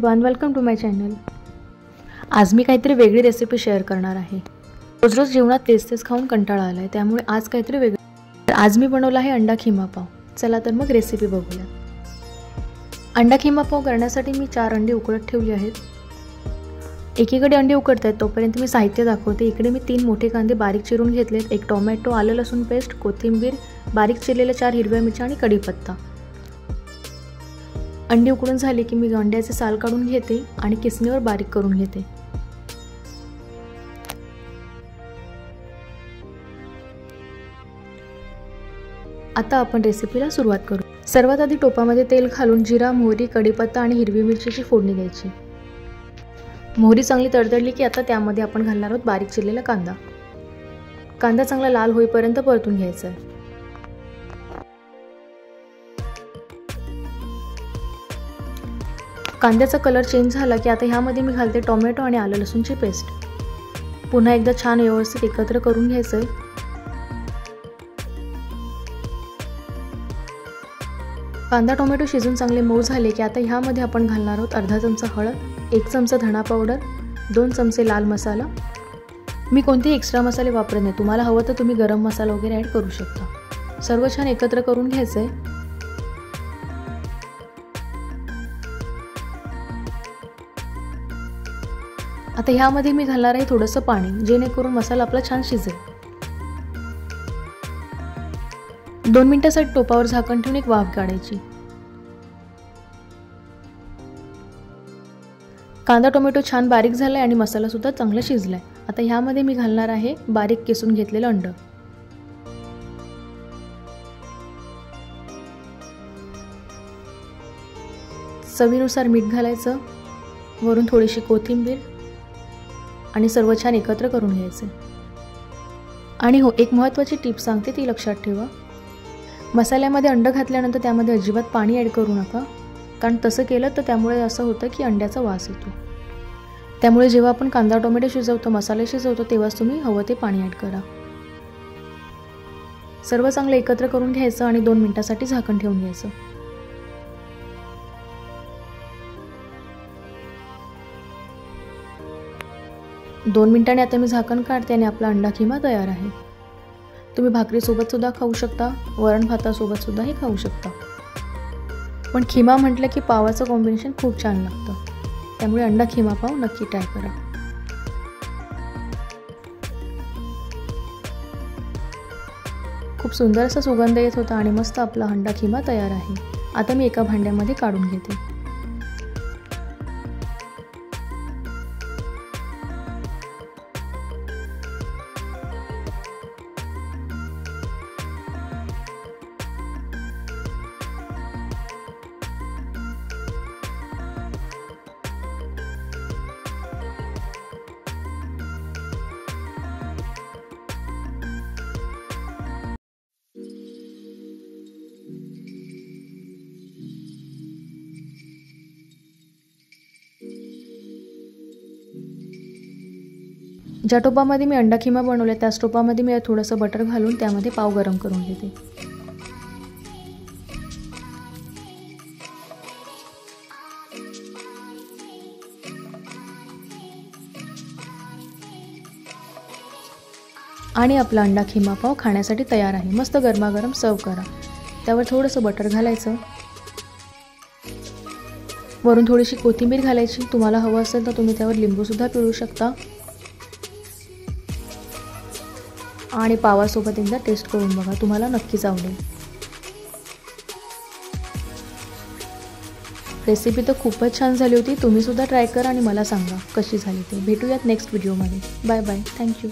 Everyone, welcome to my channel. आज मी काहीतरी वेगळी रेसिपी शेअर करणार आहे। रोज रोज जेवणात तेच खाऊन कंटाळा आलाय, त्यामुळे आज काहीतरी वेगळं। आज मी बनवला आहे अंडा खिमा पाव। चला तर मग रेसिपी बघूया। अंडा खिमा पाव करण्यासाठी मी 4 अंडी उकळत ठेवली आहेत। एकीकडे अंडी उकडत आहेत तोपर्यंत मी साहित्य दाखवते। इकडे मी 3 मोठे कांदे बारीक चिरून घेतलेत, 1 टोमॅटो, आलं लसूण पेस्ट, कोथिंबीर, बारीक चिरलेल्या 4 हिरव्या मिरच्या आणि कढीपत्ता। अंडी उकडून झाली की मी अंड्याचे साल काढून घेते आणि किसणीवर बारीक करून घेते। आता आपण रेसिपीला सुरुवात करू। सर्वात आधी टोपामध्ये तेल घालून जिरा, मोहरी, कढीपत्ता आणि हिरवी मिरचीची फोडणी द्यायची। मोहरी चांगली तडतडली की आता त्यामध्ये आपण घालणार आहोत बारीक चिरलेला कांदा। कांदा चांगला लाल होईपर्यंत परतून घ्यायचा आहे। कांद्याचा कलर चेंज झाला की आता ह्यामध्ये मी घालते टोमॅटो आणि आलं लसूणची पेस्ट। पुन्हा एकदा छान व्यवस्थित एकत्र करून घ्यायचं आहे। कांदा टोमॅटो शिजून चांगले मऊ झाले की आता ह्यामध्ये आपण घालणार आहोत अर्धा चमचा हळद, 1 चमचा धणा पावडर, 2 चमचे लाल मसाला। मी कोणतेही एक्स्ट्रा मसाले वापरत नाही, तुम्हाला हवं तर तुम्ही गरम मसाला वगैरे ॲड करू शकता। सर्व छान एकत्र करून घ्यायचं आहे। आता ह्यामध्ये मी घालणार आहे थोडंसं पाणी, जेणेकरून मसाला आपला छान शिजेल। 2 मिनिटांसाठी टोपावर झाकण ठेवून एक वाफ काढायची। कांदा टोमॅटो छान बारीक झालाय आणि मसाला सुद्धा चांगला शिजलाय। आता ह्यामध्ये मी घालणार आहे बारीक किसून घेतलेलं अंड। चवीनुसार मीठ घालायचं, वरून थोडीशी कोथिंबीर आणि सर्व छान एकत्र करून घ्यायचे। आणि हो, एक महत्त्वाची टिप सांगते, ती लक्षात ठेवा। मसाल्यामध्ये अंड घातल्यानंतर त्यामध्ये अजिबात पाणी ॲड करू नका, कारण तसं केलं तर त्यामुळे असं होतं की अंड्याचा वास येतो। त्यामुळे जेव्हा आपण कांदा टोमॅटो शिजवतो, मसाले शिजवतो, तेव्हाच तुम्ही हवं ते पाणी ॲड करा। सर्व चांगलं एकत्र करून घ्यायचं आणि 2 मिनिटांसाठी झाकण ठेवून घ्यायचं। 2 मिनिटांनी आता मी झाकण काढते आणि आपला अंडा खिमा तयार आहे। तुम्ही भाकरीसोबत सुद्धा खाऊ शकता, वरण भातासोबत सुद्धा हे खाऊ शकता। पण खिमा म्हटलं की पावाचं कॉम्बिनेशन खूप छान लागतं, त्यामुळे अंडा खिमा पाव नक्की ट्राय करा। खूप सुंदर असा सुगंध येत होता आणि मस्त आपला अंडा खिमा तयार आहे। आता मी एका भांड्यामध्ये काढून घेते। ज्या टोपामध्ये मी अंडा खिमा बनवला त्याच टोपामध्ये मी थोडंसं बटर घालून त्यामध्ये पाव गरम करून घेते। आणि आपला अंडा खिमा पाव खाण्यासाठी तयार आहे। मस्त गरमागरम सर्व करा। त्यावर थोडंसं बटर घालायचं, वरून थोडीशी कोथिंबीर घालायची। तुम्हाला हवं असेल तर तुम्ही त्यावर लिंबू सुद्धा पिळू शकता। आणि पावासोबत एकदा टेस्ट करून बघा, तुम्हाला नक्कीच आवडेल। रेसिपी तर खूपच छान झाली होती, तुम्ही सुद्धा ट्राय करा आणि मला सांगा कशी झाली ते। भेटूयात नेक्स्ट व्हिडिओमध्ये। Bye bye, thank you.